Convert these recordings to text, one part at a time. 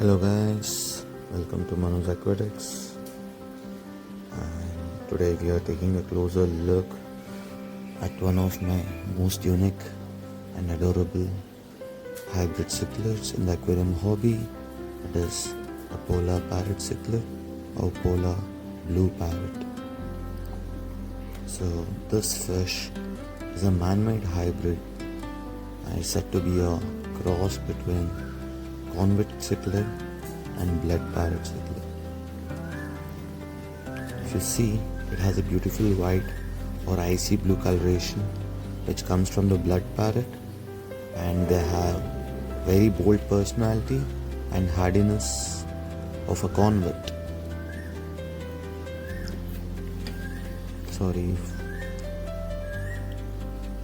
Hello guys, welcome to Manu's Aquatics, and today we are taking a closer look at one of my most unique and adorable hybrid cichlids in the aquarium hobby. It is a Polar Parrot Cichlid or Polar Blue Parrot. So this fish is a man-made hybrid and is said to be a cross between convict cichlid and blood parrot cichlid. If you see, it has a beautiful white or icy blue coloration which comes from the blood parrot, and they have very bold personality and hardiness of a convict.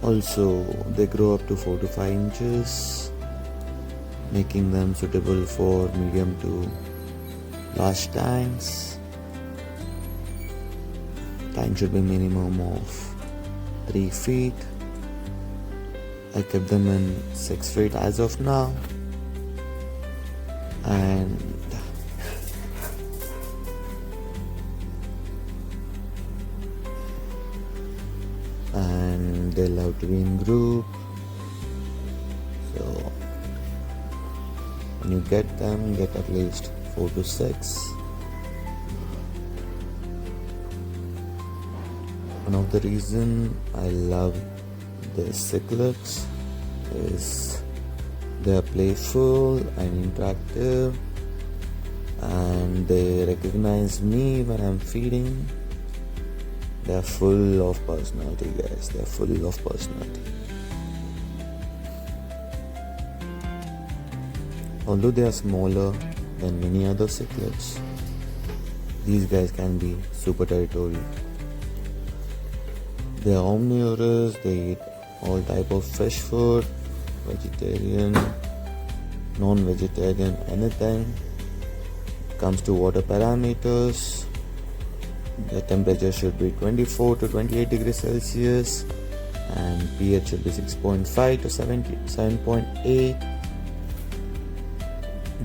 Also, they grow up to 4 to 5 inches, making them suitable for medium to large tanks. Tank should be minimum of 3 feet. I kept them in 6 feet as of now, and they love to be in group. So when you get them, get at least 4 to 6. One of the reasons I love the cichlids is they are playful and interactive, and they recognize me when I'm feeding. They are full of personality, guys. They are full of personality. Although they are smaller than many other cichlids, these guys can be super territorial. They are omnivorous. They eat all type of fish food, vegetarian, non-vegetarian, anything. Comes to water parameters, the temperature should be 24 to 28 degrees Celsius, and pH should be 6.5 to 7.8.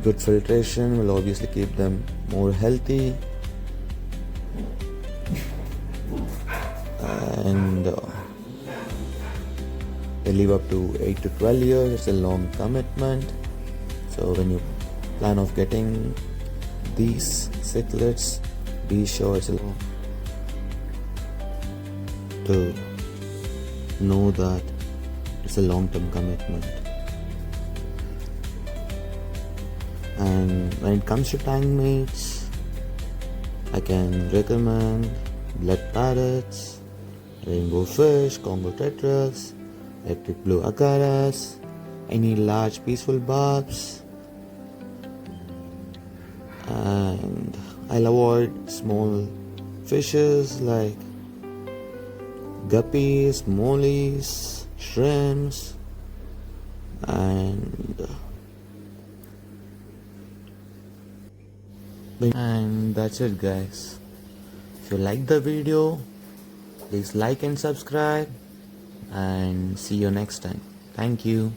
Good filtration will obviously keep them more healthy, and they live up to 8 to 12 years. It's a long commitment. So when you plan of getting these cichlids, be sure to know that it's a long-term commitment. And when it comes to tank mates, I can recommend blood parrots, rainbow fish, Congo tetras, electric blue agaras, any large peaceful barbs, and I'll avoid small fishes like guppies, mollies, shrimps, and that's it, guys. If you like the video, please like and subscribe, and see you next time. Thank you.